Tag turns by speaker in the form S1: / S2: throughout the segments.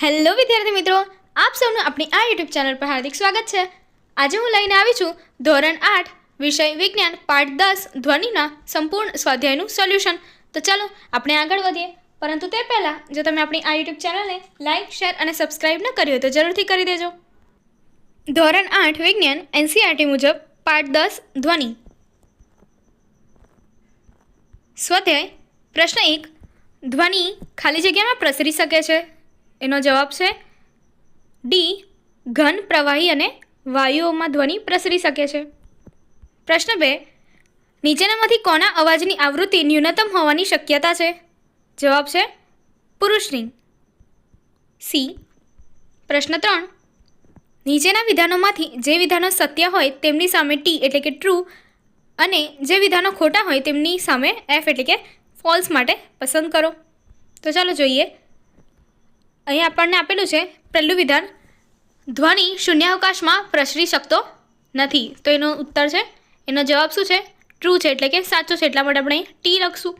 S1: Hello વિદ્યાર્થી મિત્રો, આપ સૌનું આપણી આ યુટ્યુબ ચેનલ પર હાર્દિક સ્વાગત છે। આજે હું લઈને આવી છું ધોરણ 8 વિષય વિજ્ઞાન પાઠ 10 ધ્વનિના સંપૂર્ણ સ્વાધ્યાયનું સોલ્યુશન। તો ચાલો આપણે આગળ વધીએ, પરંતુ તે પહેલાં જો તમે આપણી આ યુટ્યુબ ચેનલને લાઇક, શેર અને સબસ્ક્રાઇબ ન કરી હોય તો જરૂરથી કરી દેજો। ધોરણ 8 વિજ્ઞાન એનસીઈઆરટી મુજબ પાઠ 10 ધ્વનિ સ્વાધ્યાય પ્રશ્ન 1, ધ્વનિ ખાલી જગ્યામાં પ્રસરી શકે છે? એનો જવાબ છે ડી, ઘન, પ્રવાહી અને વાયુઓમાં ધ્વનિ પ્રસરી શકે છે। પ્રશ્ન 2, નીચેનામાંથી કોના અવાજની આવૃત્તિ ન્યૂનતમ હોવાની શક્યતા છે? જવાબ છે પુરુષની, સી। પ્રશ્ન 3, નીચેના વિધાનોમાંથી જે વિધાનો સત્ય હોય તેમની સામે ટી એટલે કે ટ્રુ અને જે વિધાનો ખોટા હોય તેમની સામે એફ એટલે કે ફોલ્સ માટે પસંદ કરો। તો ચાલો જોઈએ। અહીં આપણને આપેલું છે પહેલું વિધાન, ધ્વનિ શૂન્યાવકાશમાં પ્રસરી શકતો નથી। તો એનો ઉત્તર છે, એનો જવાબ શું છે? ટ્રુ છે એટલે કે સાચું છે, એટલા માટે આપણે ટી લખશું।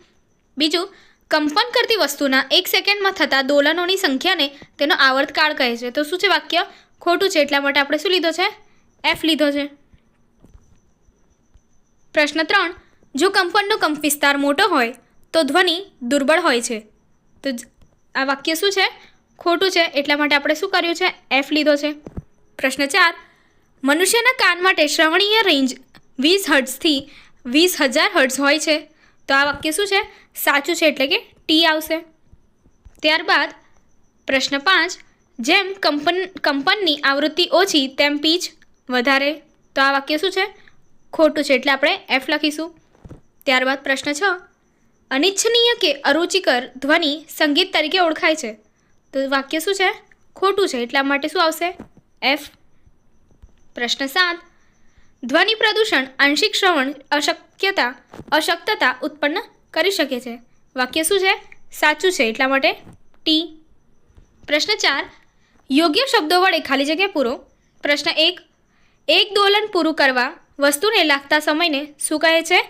S1: બીજું, કંપન કરતી વસ્તુના 1 સેકન્ડમાં થતા દોલનોની સંખ્યાને તેનો આવર્તકાળ કહે છે। તો શું છે વાક્ય? ખોટું છે, એટલા માટે આપણે શું લીધો છે? એફ લીધો છે। પ્રશ્ન 3, જો કંપનનો કંપવિસ્તાર મોટો હોય તો ધ્વનિ દુર્બળ હોય છે। તો આ વાક્ય શું છે? ખોટું છે, એટલા માટે આપણે શું કર્યું છે? એફ લીધો છે। પ્રશ્ન 4, મનુષ્યના કાન માટે શ્રવણીય રેન્જ 20 હર્ટ્ઝથી 20,000 હર્ટ્ઝ હોય છે। તો આ વાક્ય શું છે? સાચું છે, એટલે કે ટી આવશે। ત્યારબાદ પ્રશ્ન 5, જેમ કંપનની આવૃત્તિ ઓછી તેમ પીચ વધારે। તો આ વાક્ય શું છે? ખોટું છે, એટલે આપણે એફ લખીશું। ત્યારબાદ પ્રશ્ન 6, અનિચ્છનીય કે અરુચિકર ધ્વનિ સંગીત તરીકે ઓળખાય છે। તો વાક્ય શું છે? ખોટું છે, એટલા માટે શું આવશે? એફ। પ્રશ્ન 7, ધ્વનિ પ્રદૂષણ આંશિક શ્રવણ અશક્તતા ઉત્પન્ન કરી શકે છે। વાક્ય શું છે? સાચું છે, એટલા માટે ટી। પ્રશ્ન 4, યોગ્ય શબ્દો વડે ખાલી જગ્યા પૂરો। પ્રશ્ન 1, એક દોલન પૂરું કરવા વસ્તુને લાગતા સમયને શું કહે છે?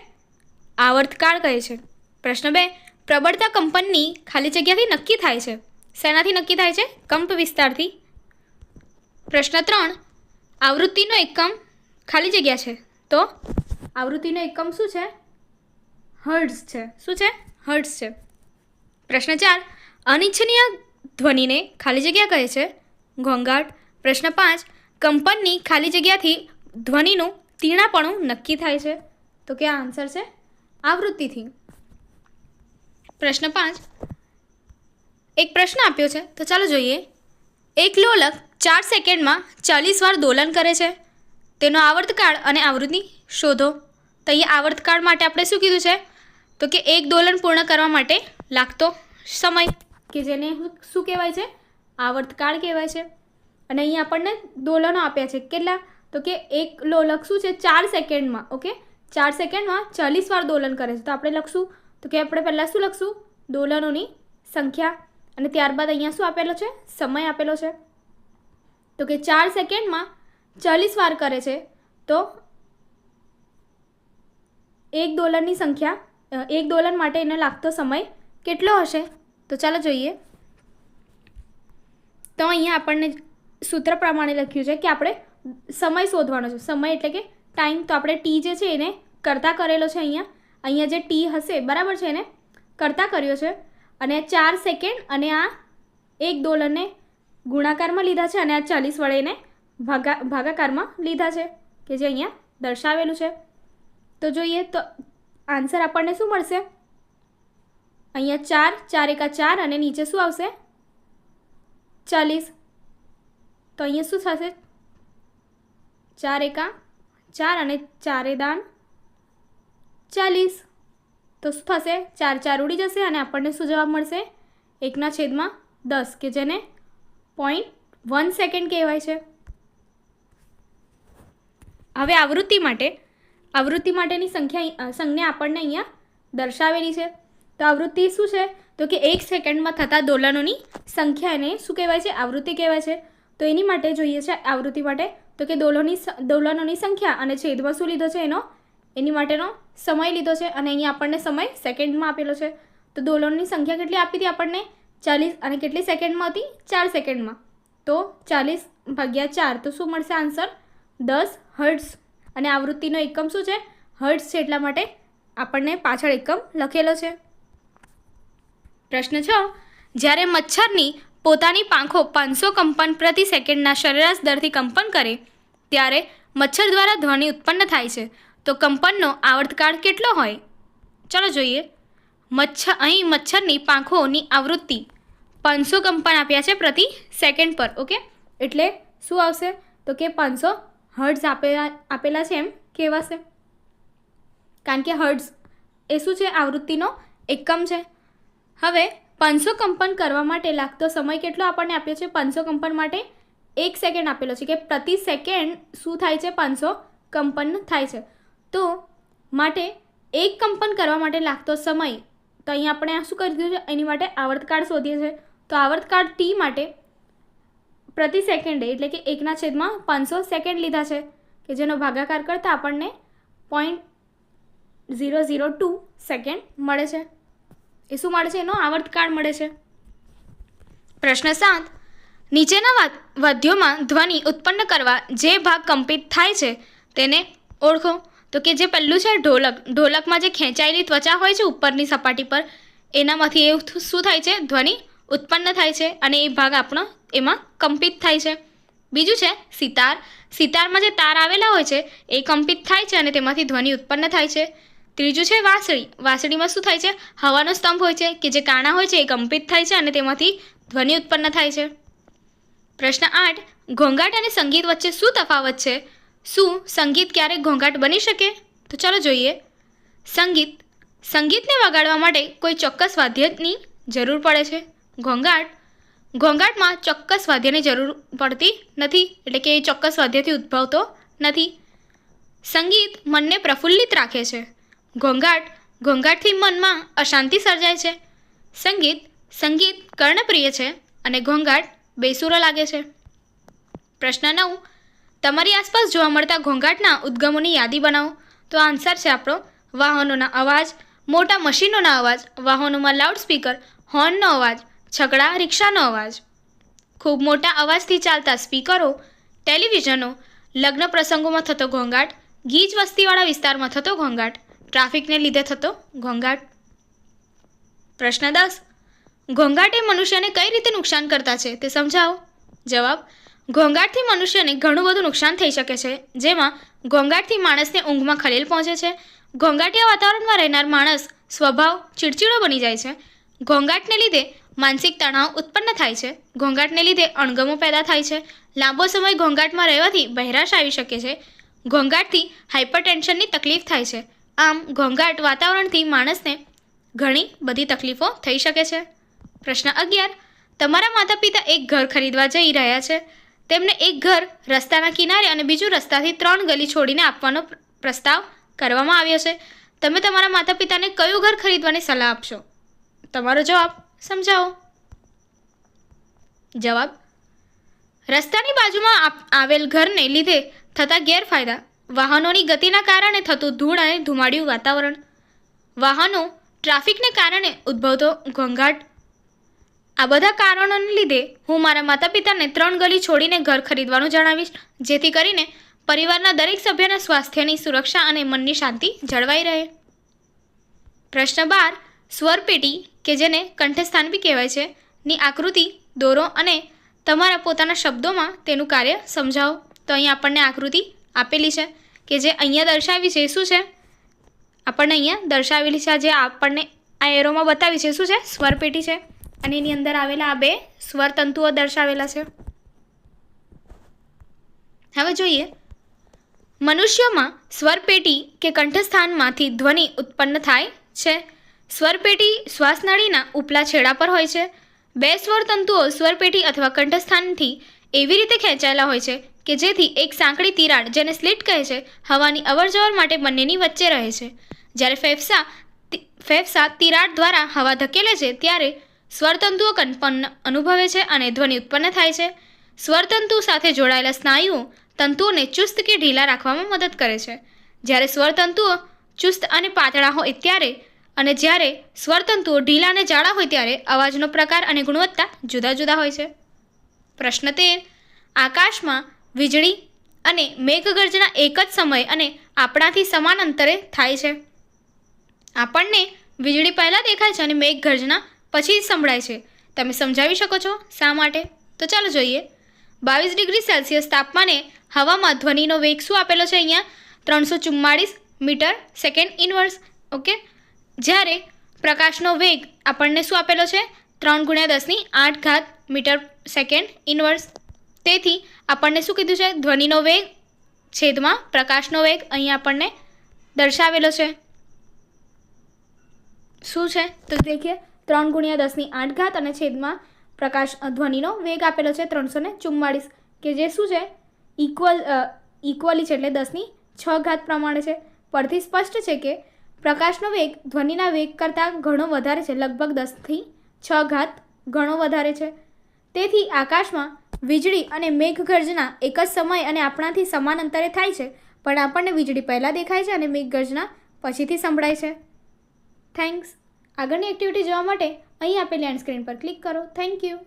S1: આવર્તકાળ કહે છે। પ્રશ્ન 2, પ્રબળતા કંપનની ખાલી જગ્યાથી નક્કી થાય છે। શેનાથી નક્કી થાય છે? કંપ વિસ્તારથી। પ્રશ્ન 3, આવૃત્તિનો એકમ ખાલી જગ્યા છે, તો આવૃત્તિનો એકમ શું છે? હર્ટ્ઝ છે। શું છે? હર્ટ્ઝ છે। પ્રશ્ન 4, અનિચ્છનીય ધ્વનિને ખાલી જગ્યા કહે છે? ઘોંઘાટ। પ્રશ્ન 5, કંપનની ખાલી જગ્યાથી ધ્વનિનું તીણાપણું નક્કી થાય છે। તો કે આન્સર છે આવૃત્તિથી। પ્રશ્ન 5, એક પ્રશ્ન આપ્યો છે, તો ચાલો જોઈએ। એક લોલક 4 સેકન્ડમાં 40 વાર દોલન કરે છે, તેનો આવર્તકાળ અને આવૃત્તિ શોધો। તો અહીંયા આવર્તકાળ માટે આપણે શું કીધું છે? તો કે એક દોલન પૂર્ણ કરવા માટે લાગતો સમય, કે જેને શું કહેવાય છે? આવર્તકાળ કહેવાય છે। અને અહીંયા આપણને દોલનો આપ્યા છે, કેટલા? તો કે એક લોલક શું છે? 4 સેકન્ડમાં, ઓકે, 4 સેકન્ડમાં 40 વાર દોલન કરે છે। તો આપણે લખશું, તો કે આપણે પહેલાં શું લખશું? દોલનોની સંખ્યા, અને ત્યારબાદ અહીંયા શું આપેલો છે? સમય આપેલો છે। તો કે 4 સેકન્ડમાં 40 વાર કરે છે, તો એક દોલનની સંખ્યા, એક દોલન માટે એને લાગતો સમય કેટલો હશે? તો ચાલો જોઈએ। તો અહીંયા આપણને સૂત્ર પ્રમાણે લખ્યું છે કે આપણે સમય શોધવાનો છે। સમય એટલે કે ટાઈમ, તો આપણે ટી જે છે એને કરતા કરેલો છે। અહીંયા જે ટી હશે, બરાબર છે, એને કરતા કર્યો છે, અને 4 સેકન્ડ અને આ એક દોલનને ગુણાકારમાં લીધા છે, અને આ 40 વડે એને ભાગાકારમાં લીધા છે, કે જે અહીંયા દર્શાવેલું છે। તો જોઈએ, તો આન્સર આપણને શું મળશે? અહીંયા 4 એકા 4 અને નીચે શું આવશે? 40। તો અહીંયા શું થશે? 4 એકા 4 અને 4 દાન 40। તો શું થશે? 4 4 ઉડી જશે, અને આપણને શું જવાબ મળશે? 1/10, કે જેને 0.1 સેકન્ડ કહેવાય છે। હવે આવૃત્તિ માટેની સંજ્ઞા આપણને અહીંયા દર્શાવેલી છે। તો આવૃત્તિ શું છે? તો કે 1 સેકન્ડમાં થતા દોલનોની સંખ્યા, એને શું કહેવાય છે? આવૃત્તિ કહેવાય છે। તો એની માટે જોઈએ છે આવૃત્તિ માટે, તો કે દોલનોની સંખ્યા અને છેદમાં શું લીધો છે? એની માટેનો સમય લીધો છે, અને અહીંયા આપણને સમય સેકન્ડમાં આપેલો છે। તો દોલનોની સંખ્યા કેટલી આપી હતી આપણને? 40 અને કેટલી સેકન્ડમાં હતી? 4 સેકન્ડમાં. તો 40 ભાગ્યા 4 તો શું મળશે આન્સર? 10 હર્ટ્ઝ. અને આવૃત્તિનો એકમ શું છે? હર્ટ્ઝ છે, એટલા માટે આપણને પાછળ એકમ લખેલો છે. પ્રશ્ન 6. જ્યારે મચ્છરની પોતાની પાંખો 500 કંપન પ્રતિ સેકન્ડના સરેરાશ દરથી કંપન કરે ત્યારે મચ્છર દ્વારા ધ્વનિ ઉત્પન્ન થાય છે. તો કંપનનો આવર્તકાળ કેટલો હોય? ચાલો જોઈએ. અહીં મચ્છરની પાંખોની આવૃત્તિ 500 કંપન આપ્યા છે પ્રતિ સેકન્ડ પર. ઓકે, એટલે શું આવશે? તો કે 500 હર્ટ્ઝ આપેલા છે એમ કહેવાશે, કારણ કે હર્ટ્ઝ એ શું છે? આવૃત્તિનો એકમ છે. હવે 500 કંપન કરવા માટે લાગતો સમય કેટલો આપણને આપ્યો છે? 500 કંપન માટે 1 સેકન્ડ આપેલો છે, કે પ્રતિ સેકન્ડ શું થાય છે? 500 કંપન થાય છે. તો માટે 1 કંપન કરવા માટે લાગતો સમય, તો અહીં આપણે શું કરી દીધું છે? એની માટે આવર્તકાળ શોધીએ છીએ. તો આવર્તકાળ t માટે પ્રતિ સેકન્ડે એટલે કે 1/500 સેકન્ડ લીધા છે, કે જેનો ભાગાકાર કરતાં આપણને 0.002 સેકન્ડ મળે છે. એ શું મળે છે? એનો આવર્તકાળ મળે છે. પ્રશ્ન 7. નીચેના વાદ્યોમાં ધ્વનિ ઉત્પન્ન કરવા જે ભાગ કંપિત થાય છે તેને ઓળખો. તો કે જે પહેલું છે ઢોલક. ઢોલકમાં જે ખેંચાયેલી ત્વચા હોય છે ઉપરની સપાટી પર, એનામાંથી એવું શું થાય છે? ધ્વનિ ઉત્પન્ન થાય છે, અને એ ભાગ આપણો એમાં કંપિત થાય છે. બીજું છે સિતાર. સિતારમાં જે તાર આવેલા હોય છે એ કંપિત થાય છે અને તેમાંથી ધ્વનિ ઉત્પન્ન થાય છે. ત્રીજું છે વાંસળી. વાંસળીમાં શું થાય છે? હવાનો સ્તંભ હોય છે, કે જે કાણા હોય છે એ કંપિત થાય છે અને તેમાંથી ધ્વનિ ઉત્પન્ન થાય છે. પ્રશ્ન 8. ઘોંઘાટ અને સંગીત વચ્ચે શું તફાવત છે? શું સંગીત ક્યારેક ઘોંઘાટ બની શકે? તો ચાલો જોઈએ. સંગીતને વગાડવા માટે કોઈ ચોક્કસ વાદ્યની જરૂર પડે છે. ઘોંઘાટમાં ચોક્કસ વાદ્યની જરૂર પડતી નથી, એટલે કે એ ચોક્કસ વાદ્યથી ઉદ્ભવતો નથી. સંગીત મનને પ્રફુલ્લિત રાખે છે. ઘોંઘાટથી મનમાં અશાંતિ સર્જાય છે. સંગીત કર્ણપ્રિય છે અને ઘોંઘાટ બેસૂરો લાગે છે. પ્રશ્ન 9. તમારી આસપાસ જોવા મળતા ઘોંઘાટના ઉદ્ગમોની યાદી બનાવો. તો આન્સર છે આપણો વાહનોના અવાજ, મોટા મશીનોના અવાજ, વાહનોમાં લાઉડસ્પીકર, હોર્નનો અવાજ, છકડા રિક્ષાનો અવાજ, ખૂબ મોટા અવાજથી ચાલતા સ્પીકરો, ટેલિવિઝનો, લગ્ન પ્રસંગોમાં થતો ઘોંઘાટ, ગીચ વસ્તીવાળા વિસ્તારમાં થતો ઘોંઘાટ, ટ્રાફિકને લીધે થતો ઘોંઘાટ. પ્રશ્ન 10. ઘોંઘાટ એ મનુષ્યને કઈ રીતે નુકસાન કરતા છે તે સમજાવો. જવાબ. ઘોંઘાટથી મનુષ્યને ઘણું બધું નુકસાન થઈ શકે છે, જેમાં ઘોંઘાટથી માણસને ઊંઘમાં ખલેલ પહોંચે છે. ઘોંઘાટિયા વાતાવરણમાં રહેનાર માણસ સ્વભાવ ચીડચીડો બની જાય છે. ઘોંઘાટને લીધે માનસિક તણાવ ઉત્પન્ન થાય છે. ઘોંઘાટને લીધે અણગમો પેદા થાય છે. લાંબો સમય ઘોંઘાટમાં રહેવાથી બહેરાશ આવી શકે છે. ઘોંઘાટથી હાઇપરટેન્શનની તકલીફ થાય છે. આમ ઘોંઘાટ વાતાવરણથી માણસને ઘણી બધી તકલીફો થઈ શકે છે. પ્રશ્ન 11. તમારા માતા પિતા એક ઘર ખરીદવા જઈ રહ્યા છે. તેમને એક ઘર રસ્તાના કિનારે અને બીજું રસ્તાથી 3 ગલી છોડીને આપવાનો પ્રસ્તાવ કરવામાં આવ્યો છે. તમે તમારા માતા પિતાને કયું ઘર ખરીદવાની સલાહ આપશો? તમારો જવાબ સમજાવો. જવાબ. રસ્તાની બાજુમાં આવેલ ઘરને લીધે થતા ગેરફાયદા. વાહનોની ગતિના કારણે થતું ધૂળ અને ધુમાડિયું વાતાવરણ. વાહનો ટ્રાફિકને કારણે ઉદ્ભવતો ઘોંઘાટ. આ બધા કારણોને લીધે હું મારા માતા પિતાને 3 ગલી છોડીને ઘર ખરીદવાનું જણાવીશ, જેથી કરીને પરિવારના દરેક સભ્યના સ્વાસ્થ્યની સુરક્ષા અને મનની શાંતિ જળવાઈ રહે. પ્રશ્ન 12. સ્વરપેટી, કે જેને કંઠસ્થાન બી કહેવાય છે, ની આકૃતિ દોરો અને તમારા પોતાના શબ્દોમાં તેનું કાર્ય સમજાવો. તો અહીં આપણને આકૃતિ આપેલી છે, કે જે અહીંયા દર્શાવી છે. શું છે? આપણને અહીંયા દર્શાવેલી છે, જે આપણને આ એરોમાં બતાવી છે. શું છે? સ્વરપેટી છે, અને એની અંદર આવેલા આ 2 સ્વરતંતુઓ દર્શાવેલા છે. હવે જોઈએ. મનુષ્યોમાં સ્વરપેટી કે કંઠસ્થાનમાંથી ધ્વનિ ઉત્પન્ન થાય છે. સ્વરપેટી શ્વાસનળીના ઉપલા છેડા પર હોય છે. 2 સ્વરતંતુઓ સ્વરપેટી અથવા કંઠસ્થાનથી એવી રીતે ખેંચાયેલા હોય છે કે જેથી એક સાંકડી તિરાડ, જેને સ્લિટ કહે છે, હવાની અવરજવર માટે બંનેની વચ્ચે રહે છે. જ્યારે ફેફસા તિરાડ દ્વારા હવા ધકેલે છે ત્યારે સ્વરતંતુઓ કંપન અનુભવે છે અને ધ્વનિ ઉત્પન્ન થાય છે. સ્વરતંતુ સાથે જોડાયેલા સ્નાયુઓ તંતુઓને ચુસ્ત કે ઢીલા રાખવામાં મદદ કરે છે. જ્યારે સ્વરતંતુઓ ચુસ્ત અને પાતળા હોય ત્યારે અને જ્યારે સ્વરતંતુઓ ઢીલા અને જાડા હોય ત્યારે અવાજનો પ્રકાર અને ગુણવત્તા જુદા જુદા હોય છે. પ્રશ્ન 13. આકાશમાં વીજળી અને મેઘગર્જના એક જ સમયે અને આપણાથી સમાન અંતરે થાય છે. આપણને વીજળી પહેલાં દેખાય છે અને મેઘગર્જના પછી સંભળાય છે. તમે સમજાવી શકો છો શા માટે? તો ચાલો જોઈએ. 22 ડિગ્રી સેલ્સિયસ તાપમાને હવામાં ધ્વનિનો વેગ શું આપેલો છે? અહીંયા 344 મીટર સેકન્ડ ઇનવર્સ. ઓકે. જ્યારે પ્રકાશનો વેગ આપણને શું આપેલો છે? 3 × 10⁸ મીટર સેકન્ડ ઇનવર્સ. તેથી આપણને શું કીધું છે? ધ્વનિનો વેગ છેદમાં પ્રકાશનો વેગ અહીંયા આપણને દર્શાવેલો છે. શું છે? તો દેખીએ 3 × 10⁸ અને છેદમાં પ્રકાશ ધ્વનિનો વેગ આપેલો છે 344, કે જે શું છે? ઇક્વલી છે, એટલે 10⁶ પ્રમાણે છે. પરથી સ્પષ્ટ છે કે પ્રકાશનો વેગ ધ્વનિના વેગ કરતાં ઘણો વધારે છે, લગભગ 10⁶ ઘણો વધારે છે. તેથી આકાશમાં વીજળી અને મેઘગર્જના એક જ સમયે અને આપણાથી સમાન અંતરે થાય છે, પણ આપણને વીજળી પહેલાં દેખાય છે અને મેઘગર્જના પછીથી સંભળાય છે. થેન્ક્સ. આગળની એક્ટિવિટી જોવા માટે અહીં આપેલી એન્ડ સ્ક્રીન પર ક્લિક કરો. Thank you.